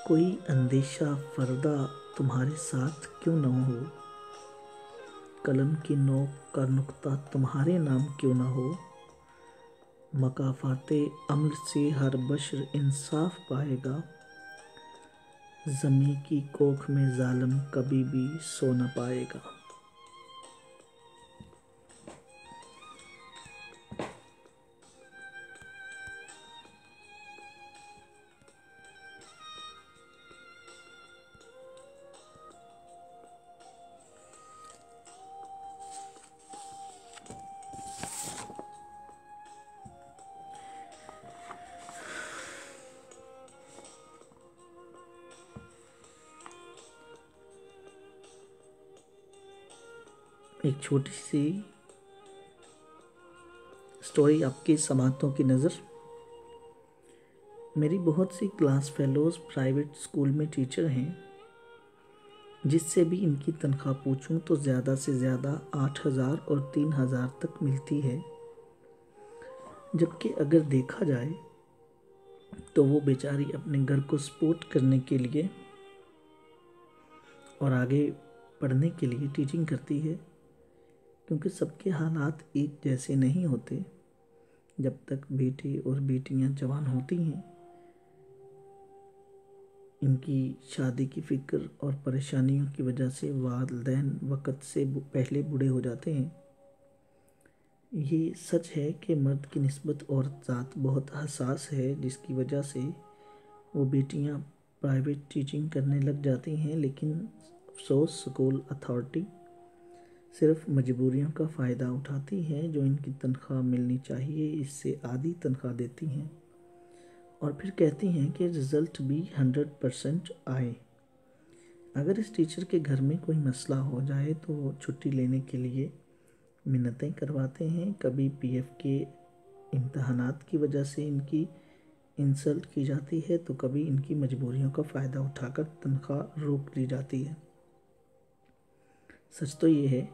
کوئی اندیشہ فردا تمہارے ساتھ کیوں نہ ہو، قلم کی نوک کا نقطہ تمہارے نام کیوں نہ ہو، مکافات عمل سے ہر بشر انصاف پائے گا، زمیں کی کوکھ میں ظالم کبھی بھی سو نہ پائے گا۔ ایک چھوٹی سی سٹوری آپ کی سماعتوں کی نظر۔ میری بہت سی کلاس فیلوز پرائیویٹ سکول میں ٹیچر ہیں، جس سے بھی ان کی تنخواہ پوچھوں تو زیادہ سے زیادہ 8,000 اور 3,000 تک ملتی ہے، جبکہ اگر دیکھا جائے تو وہ بیچاری اپنے گھر کو سپورٹ کرنے کے لیے اور آگے پڑھنے کے لیے ٹیچنگ کرتی ہے، کیونکہ سب کے حالات ایک جیسے نہیں ہوتے۔ جب تک بیٹے اور بیٹیاں جوان ہوتی ہیں، ان کی شادی کی فکر اور پریشانیوں کی وجہ سے والدین وقت سے پہلے بوڑھے ہو جاتے ہیں۔ یہ سچ ہے کہ مرد کی نسبت عورت ذات بہت حساس ہے، جس کی وجہ سے وہ بیٹیاں پرائیویٹ ٹیچنگ کرنے لگ جاتی ہیں، لیکن افسوس سکول اتھارٹی صرف مجبوریوں کا فائدہ اٹھاتی ہے، جو ان کی تنخواہ ملنی چاہیے اس سے آدھی تنخواہ دیتی ہیں، اور پھر کہتی ہیں کہ رزلٹ بھی 100% آئے۔ اگر اس ٹیچر کے گھر میں کوئی مسئلہ ہو جائے تو وہ چھٹی لینے کے لیے منتیں کرواتے ہیں، کبھی پی ایف کے امتحانات کی وجہ سے ان کی انسلٹ کی جاتی ہے، تو کبھی ان کی مجبوریوں کا فائدہ اٹھا کر تنخواہ روک لی جاتی ہے۔ سچ تو یہ ہے،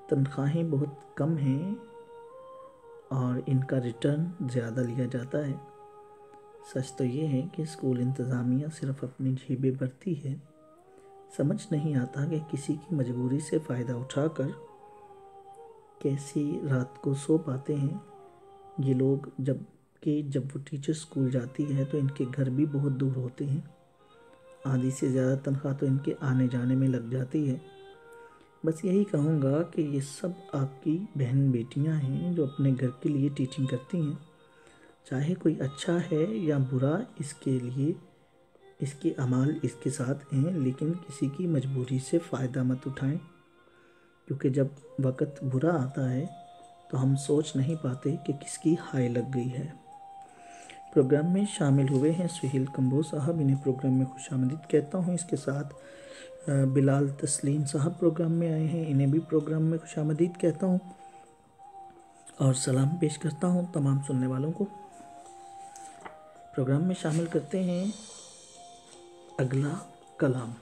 تنخواہیں بہت کم ہیں اور ان کا ریٹرن زیادہ لیا جاتا ہے۔ سچ تو یہ ہے کہ اسکول انتظامیہ صرف اپنی جیبیں بھرتی ہے، سمجھ نہیں آتا کہ کسی کی مجبوری سے فائدہ اٹھا کر کیسی رات کو سو پاتے ہیں یہ لوگ، جب وہ ٹیچر اسکول جاتی ہے تو ان کے گھر بھی بہت دور ہوتے ہیں، آدھی سے زیادہ تنخواہ تو ان کے آنے جانے میں لگ جاتی ہے۔ بس یہی کہوں گا کہ یہ سب آپ کی بہن بیٹیاں ہیں جو اپنے گھر کے لیے ٹیچنگ کرتی ہیں، چاہے کوئی اچھا ہے یا برا، اس کے لیے اس کے اعمال اس کے ساتھ ہیں، لیکن کسی کی مجبوری سے فائدہ مت اٹھائیں، کیونکہ جب وقت برا آتا ہے تو ہم سوچ نہیں پاتے کہ کس کی ہائے لگ گئی ہے۔ پروگرام میں شامل ہوئے ہیں سہیل کمبو صاحب، انہیں پروگرام میں خوش آمدید کہتا ہوں۔ اس کے ساتھ بلال تسلیم صاحب پروگرام میں آئے ہیں، انہیں بھی پروگرام میں خوش آمدید کہتا ہوں اور سلام پیش کرتا ہوں تمام سننے والوں کو۔ پروگرام میں شامل کرتے ہیں اگلا کلام۔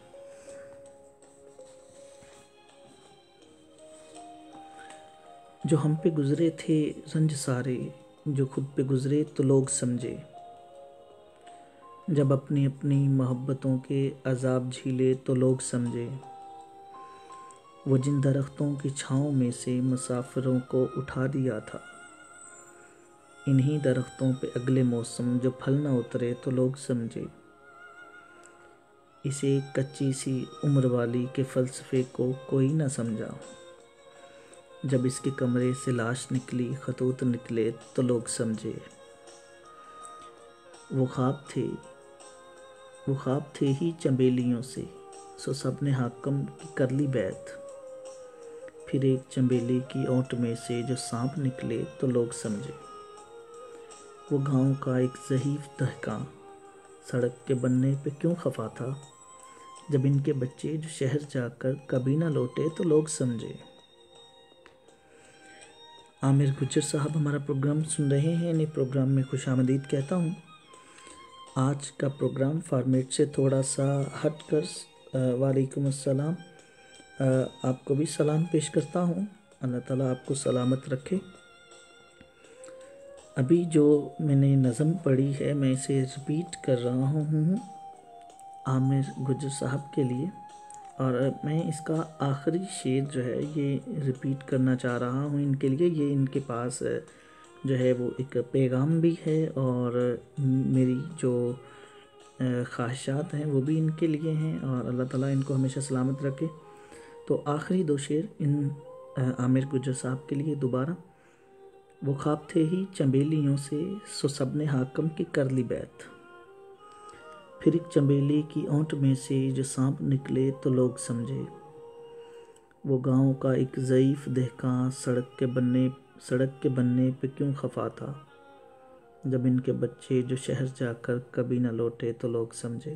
جو ہم پہ گزرے تھے رنج سارے، جو خود پہ گزرے تو لوگ سمجھے، جب اپنی اپنی محبتوں کے عذاب جھیلے تو لوگ سمجھے، وہ جن درختوں کی چھاؤں میں سے مسافروں کو اٹھا دیا تھا، انہی درختوں پہ اگلے موسم جو پھل نہ اترے تو لوگ سمجھے، اسے کچی سی عمر والی کے فلسفے کو کوئی نہ سمجھا، جب اس کے کمرے سے لاش نکلی خطوط نکلے تو لوگ سمجھے، وہ خواب تھے ہی چنبیلیوں سے، سو سب نے حاکم کی کر لی بیعت، پھر ایک چنبیلی کی اونٹ میں سے جو سانپ نکلے تو لوگ سمجھے، وہ گاؤں کا ایک ضعیف دہقاں سڑک کے بننے پہ کیوں خفا تھا، جب ان کے بچے جو شہر جا کر کبھی نہ لوٹے تو لوگ سمجھے۔ عامر گجر صاحب ہمارا پروگرام سن رہے ہیں، انہیں پروگرام میں خوش آمدید کہتا ہوں۔ آج کا پروگرام فارمیٹ سے تھوڑا سا ہٹ کر وعلیکم السلام، آپ کو بھی سلام پیش کرتا ہوں، اللہ تعالیٰ آپ کو سلامت رکھے۔ ابھی جو میں نے نظم پڑھی ہے میں اسے ریپیٹ کر رہا ہوں عامر گجر صاحب کے لیے، اور میں اس کا آخری شعر جو ہے یہ ریپیٹ کرنا چاہ رہا ہوں ان کے لیے، یہ ان کے پاس جو ہے وہ ایک پیغام بھی ہے، اور میری جو خواہشات ہیں وہ بھی ان کے لیے ہیں، اور اللہ تعالیٰ ان کو ہمیشہ سلامت رکھے۔ تو آخری دو شعر ان عامر گجر صاحب کے لیے دوبارہ۔ وہ خواب تھے ہی چنبیلیوں سے، سو سب نے حاکم کی کر لی بیعت۔ پھر ایک چنبیلی کی اونٹ میں سے جو سانپ نکلے تو لوگ سمجھے، وہ گاؤں کا ایک ضعیف دہقاں سڑک کے بننے پہ کیوں خفا تھا، جب ان کے بچے جو شہر جا کر کبھی نہ لوٹے تو لوگ سمجھے۔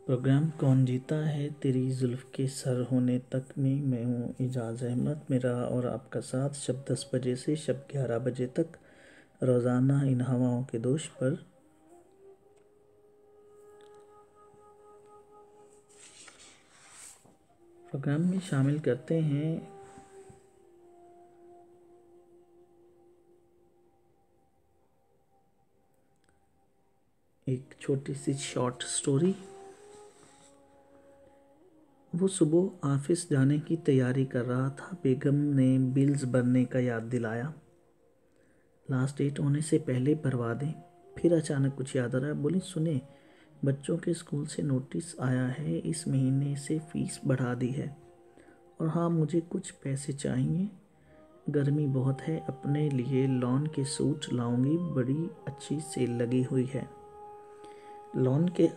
پروگرام کون جیتا ہے تیری زلف کے سر ہونے تک میں ہوں اعجاز احمد، میرا اور آپ کا ساتھ شب 10 بجے سے شب 11 بجے تک روزانہ ان ہواؤں کے دوش پر۔ پروگرام میں شامل کرتے ہیں ایک چھوٹی سی شارٹ سٹوری۔ وہ صبح آفس جانے کی تیاری کر رہا تھا، بیگم نے بلز بھرنے کا یاد دلایا، لاسٹ ڈیٹ ہونے سے پہلے بھروا دیں۔ پھر اچانک کچھ یاد آ رہا ہے، بولی سنیں بچوں کے اسکول سے نوٹس آیا ہے، اس مہینے سے فیس بڑھا دی ہے، اور ہاں مجھے کچھ پیسے چاہیے، گرمی بہت ہے، اپنے لیے لان کے سوٹ لاؤں گی، بڑی اچھی سیل لگی ہوئی ہے۔ لان کے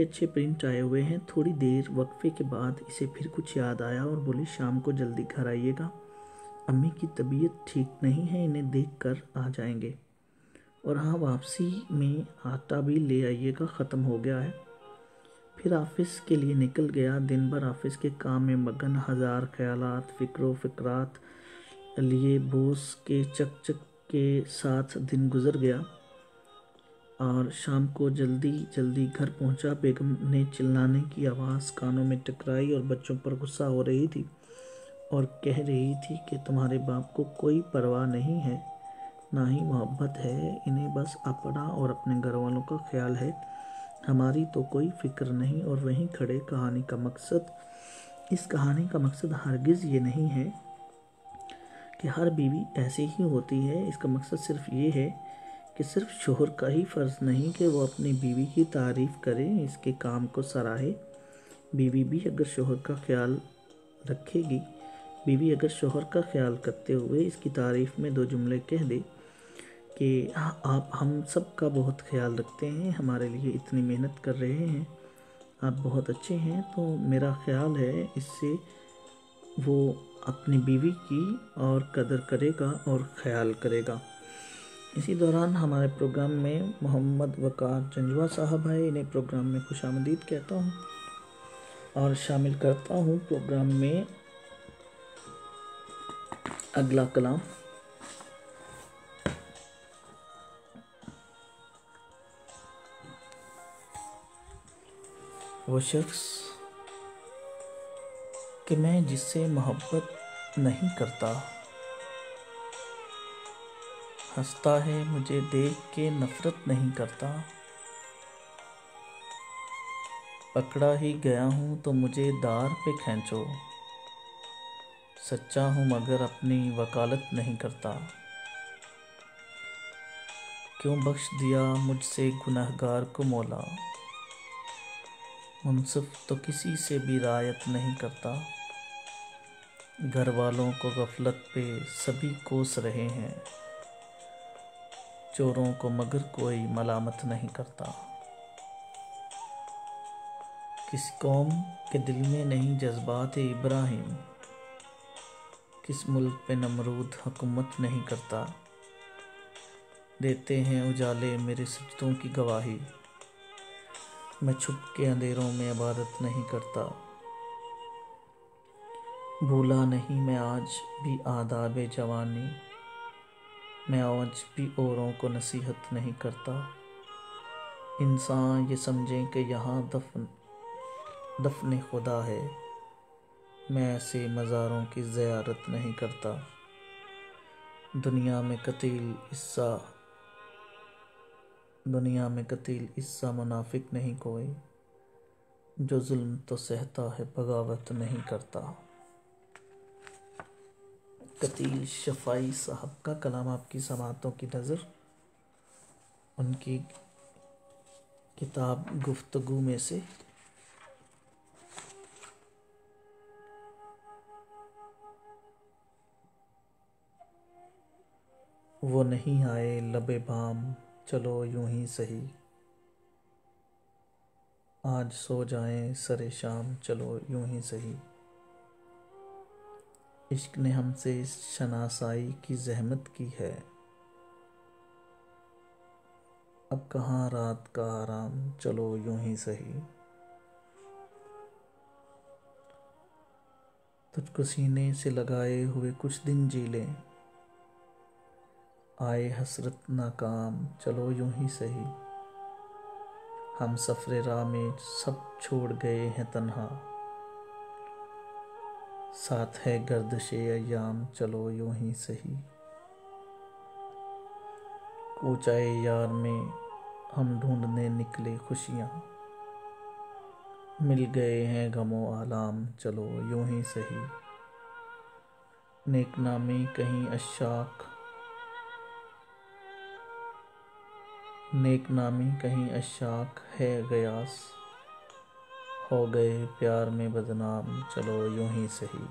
اچھے پرنٹ آئے ہوئے ہیں۔ تھوڑی دیر وقفے کے بعد اسے پھر کچھ یاد آیا اور بولی شام کو جلدی گھر آئیے گا، امی کی طبیعت ٹھیک نہیں ہے، انہیں دیکھ کر آ جائیں گے، اور ہاں واپسی میں آٹا بھی لے آئیے گا، ختم ہو گیا ہے۔ پھر آفس کے لیے نکل گیا۔ دن بھر آفس کے کام میں مگن، ہزار خیالات، فکر و فکرات لیے بوس کے چک چک کے ساتھ دن گزر گیا، اور شام کو جلدی گھر پہنچا۔ بیگم نے چلانے کی آواز کانوں میں ٹکرائی اور بچوں پر غصہ ہو رہی تھی، اور کہہ رہی تھی کہ تمہارے باپ کو کوئی پرواہ نہیں ہے، نہ ہی محبت ہے، انہیں بس اپنا اور اپنے گھر والوں کا خیال ہے، ہماری تو کوئی فکر نہیں۔ اور وہیں کھڑے اس کہانی کا مقصد ہرگز یہ نہیں ہے کہ ہر بیوی ایسی ہی ہوتی ہے، اس کا مقصد صرف یہ ہے کہ صرف شوہر کا ہی فرض نہیں کہ وہ اپنی بیوی کی تعریف کرے، اس کے کام کو سراہے۔ بیوی بھی اگر شوہر کا خیال کرتے ہوئے اس کی تعریف میں 2 جملے کہہ دے کہ آپ ہم سب کا بہت خیال رکھتے ہیں، ہمارے لیے اتنی محنت کر رہے ہیں، آپ بہت اچھے ہیں، تو میرا خیال ہے اس سے وہ اپنی بیوی کی اور قدر کرے گا اور خیال کرے گا۔ اسی دوران ہمارے پروگرام میں محمد وقار جنجوا صاحب آئے، انہیں پروگرام میں خوش آمدید کہتا ہوں اور شامل کرتا ہوں پروگرام میں اگلا کلام۔ وہ شخص کہ میں جس سے محبت نہیں کرتا، ہنستا ہے مجھے دیکھ کے نفرت نہیں کرتا، پکڑا ہی گیا ہوں تو مجھے دار پہ کھینچو، سچا ہوں مگر اپنی وکالت نہیں کرتا، کیوں بخش دیا مجھ سے گنہگار کو مولا، منصف تو کسی سے بھی رعایت نہیں کرتا، گھر والوں کو غفلت پہ سبھی کوس رہے ہیں، چوروں کو مگر کوئی ملامت نہیں کرتا، کس قوم کے دل میں نہیں جذبات ابراہیم، کس ملک پہ نمرود حکومت نہیں کرتا، دیتے ہیں اجالے میرے سجدوں کی گواہی، میں چھپ کے اندھیروں میں عبادت نہیں کرتا، بھولا نہیں میں آج بھی آداب جوانی، میں آج بھی اوروں کو نصیحت نہیں کرتا، انسان یہ سمجھیں کہ یہاں دفن خدا ہے، میں ایسے مزاروں کی زیارت نہیں کرتا، دنیا میں قتیل عصہ منافق نہیں کوئی، جو ظلم تو سہتا ہے بغاوت نہیں کرتا۔ قتیل شفاعی صاحب کا کلام آپ کی سماعتوں کی نظر، ان کی کتاب گفتگو میں سے۔ وہ نہیں آئے لبے بام، چلو یوں ہی سہی، آج سو جائیں سرے شام، چلو یوں ہی سہی۔ عشق نے ہم سے اس شناسائی کی زحمت کی ہے، اب کہاں رات کا آرام، چلو یوں ہی سہی۔ تجھ کو سینے سے لگائے ہوئے کچھ دن جی لیں، آئے حسرت ناکام، چلو یوں ہی سہی۔ ہم سفر راہ میں سب چھوڑ گئے ہیں تنہا، ساتھ ہے گردش ایام، چلو یوں ہی سہی۔ کوچہ یار میں ہم ڈھونڈنے نکلے خوشیاں، مل گئے ہیں غم و آلام، چلو یوں ہی سہی۔ نیک نامی کہیں عشاق ہے گیاس، ہو گئے پیار میں بدنام، چلو یوں ہی سہی۔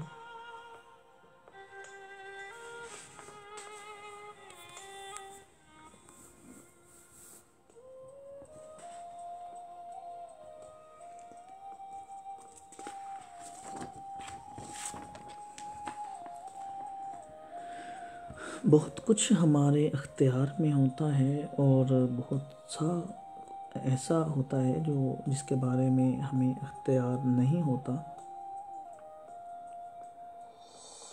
بہت کچھ ہمارے اختیار میں ہوتا ہے اور بہت سا ایسا ہوتا ہے جس کے بارے میں ہمیں اختیار نہیں ہوتا۔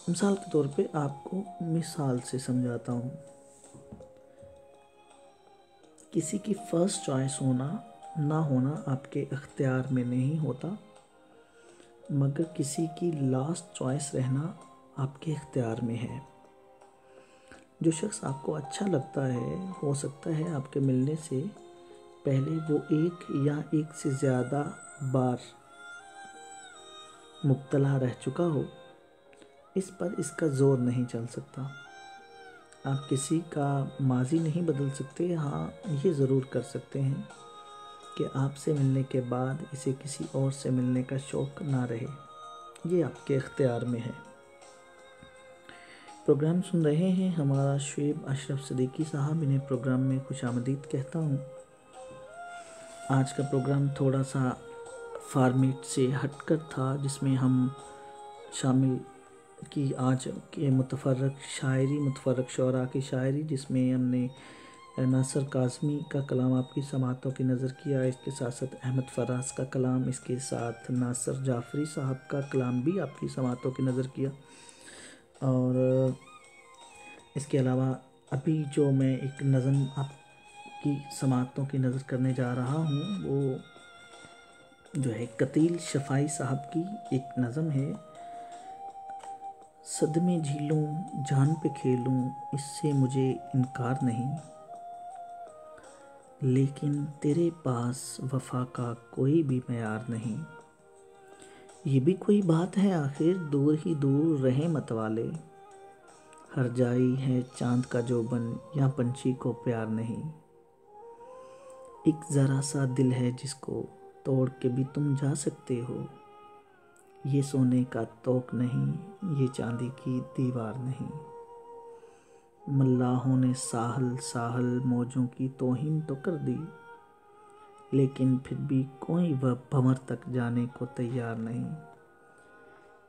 مثال کے طور پہ آپ کو مثال سے سمجھاتا ہوں۔ کسی کی فرسٹ چوائس ہونا نہ ہونا آپ کے اختیار میں نہیں ہوتا، مگر کسی کی لاسٹ چوائس رہنا آپ کے اختیار میں ہے۔ جو شخص آپ کو اچھا لگتا ہے، ہو سکتا ہے آپ کے ملنے سے پہلے وہ ایک یا ایک سے زیادہ بار مبتلا رہ چکا ہو، اس پر اس کا زور نہیں چل سکتا۔ آپ کسی کا ماضی نہیں بدل سکتے، ہاں یہ ضرور کر سکتے ہیں کہ آپ سے ملنے کے بعد اسے کسی اور سے ملنے کا شوق نہ رہے، یہ آپ کے اختیار میں ہے۔ پروگرام سن رہے ہیں ہمارا شعیب اشرف صدیقی صاحب، انہیں پروگرام میں خوش آمدید کہتا ہوں۔ آج کا پروگرام تھوڑا سا فارمیٹ سے ہٹ کر تھا، جس میں ہم شامل کی آج کے متفرق شعراء کی شاعری، جس میں ہم نے ناصر کاظمی کا کلام آپ کی سماعتوں کی نظر کیا، اس کے ساتھ ساتھ احمد فراز کا کلام، اس کے ساتھ ناصر جعفری صاحب کا کلام بھی آپ کی سماعتوں کی نظر کیا، اور اس کے علاوہ ابھی جو میں ایک نظم آپ کی سماعتوں کی نظر کرنے جا رہا ہوں، وہ جو ہے قتیل شفاعی صاحب کی ایک نظم ہے۔ صدمے جھیلوں جان پہ کھیلوں اس سے مجھے انکار نہیں، لیکن تیرے پاس وفا کا کوئی بھی معیار نہیں۔ یہ بھی کوئی بات ہے آخر دور ہی دور رہے مت والے، ہر جائی ہے چاند کا جو بن یا پنچھی کو پیار نہیں۔ ایک ذرا سا دل ہے جس کو توڑ کے بھی تم جا سکتے ہو، یہ سونے کا طوق نہیں، یہ چاندی کی دیوار نہیں۔ ملاحوں نے ساحل ساحل موجوں کی توہین تو کر دی، لیکن پھر بھی کوئی وہ بھنور تک جانے کو تیار نہیں۔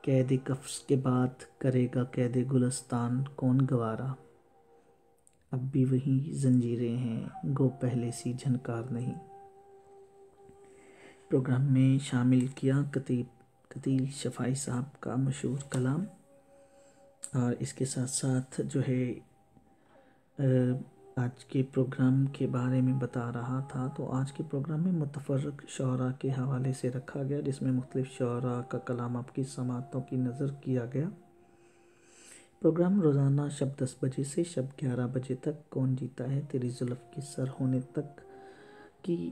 قید قفس کے بعد کرے گا قید گلستان کون گوارا، اب بھی وہی زنجیریں ہیں گو پہلے سی جھنکار نہیں۔ پروگرام میں شامل کیا قتیل شفاعی صاحب کا مشہور کلام، اور اس کے ساتھ ساتھ جو ہے آج کے پروگرام کے بارے میں بتا رہا تھا، تو آج کے پروگرام میں متفرق شعراء کے حوالے سے رکھا گیا، جس میں مختلف شعراء کا کلام آپ کی سماعتوں کی نظر کیا گیا۔ پروگرام روزانہ شب 10 بجے سے شب 11 بجے تک کون جیتا ہے تیری زلف کی سر ہونے تک کی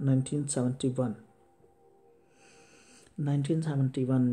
1971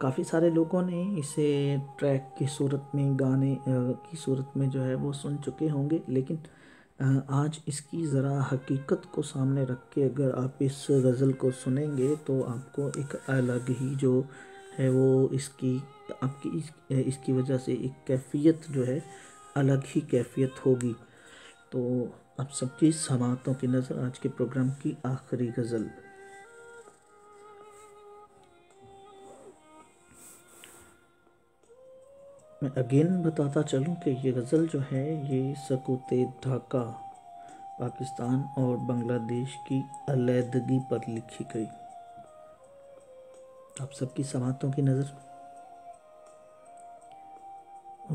کافی سارے لوگوں نے اسے ٹریک کی صورت میں، گانے کی صورت میں جو ہے وہ سن چکے ہوں گے، لیکن آج اس کی ذرا حقیقت کو سامنے رکھ کے اگر آپ اس غزل کو سنیں گے تو آپ کو ایک الگ ہی جو ہے وہ اس کی وجہ سے ایک کیفیت جو ہے، الگ ہی کیفیت ہوگی۔ تو آپ سب کی سماعتوں کی نظر آج کے پروگرام کی آخری غزل۔ میں اگین بتاتا چلوں کہ یہ غزل جو ہے یہ سکوت ڈھاکہ، پاکستان اور بنگلہ دیش کی علیحدگی پر لکھی گئی۔ آپ سب کی سماعتوں کی نظر۔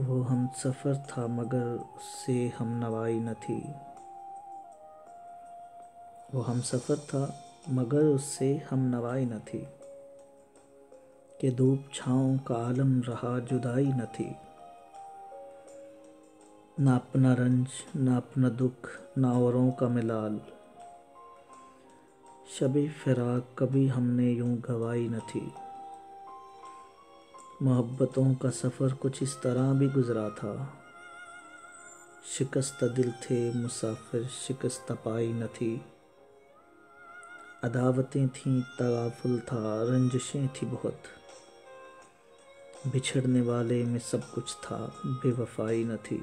وہ ہم سفر تھا مگر اس سے ہم نوائی نہ تھی، وہ ہم سفر تھا مگر اس سے ہم نوائی نہ تھی، کہ دھوپ چھاؤں کا عالم رہا جدائی نہ تھی، نہ اپنا رنج نہ اپنا دکھ نہ اوروں کا ملال، شب فراق کبھی ہم نے یوں گوائی نہ تھی، محبتوں کا سفر کچھ اس طرح بھی گزرا تھا، شکستہ دل تھے مسافر شکستہ پائی نہ تھی، عداوتیں تھیں تغافل تھا رنجشیں تھی بہت، بچھڑنے والے میں سب کچھ تھا بے وفائی نہ تھی،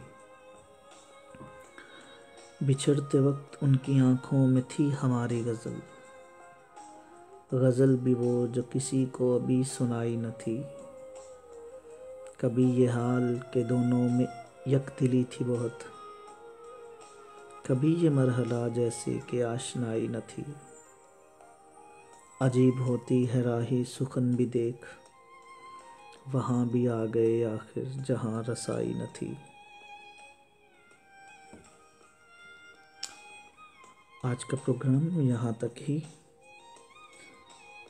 بچھڑتے وقت ان کی آنکھوں میں تھی ہماری غزل، غزل بھی وہ جو کسی کو ابھی سنائی نہ تھی، کبھی یہ حال کہ دونوں میں یک دلی تھی بہت، کبھی یہ مرحلہ جیسے کہ آشنائی نہ تھی، عجیب ہوتی ہے راہی سخن بھی دیکھ، وہاں بھی آ گئے آخر جہاں رسائی نہ تھی۔ آج کا پروگرام یہاں تک ہی۔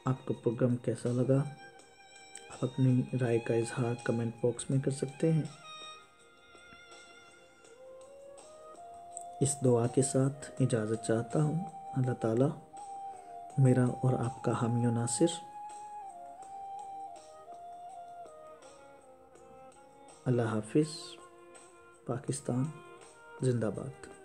آپ کا پروگرام کیسا لگا؟ آپ اپنی رائے کا اظہار کمنٹ باکس میں کر سکتے ہیں۔ اس دعا کے ساتھ اجازت چاہتا ہوں، اللہ تعالیٰ میرا اور آپ کا حامی و ناصر۔ اللہ حافظ۔ پاکستان زندہ باد۔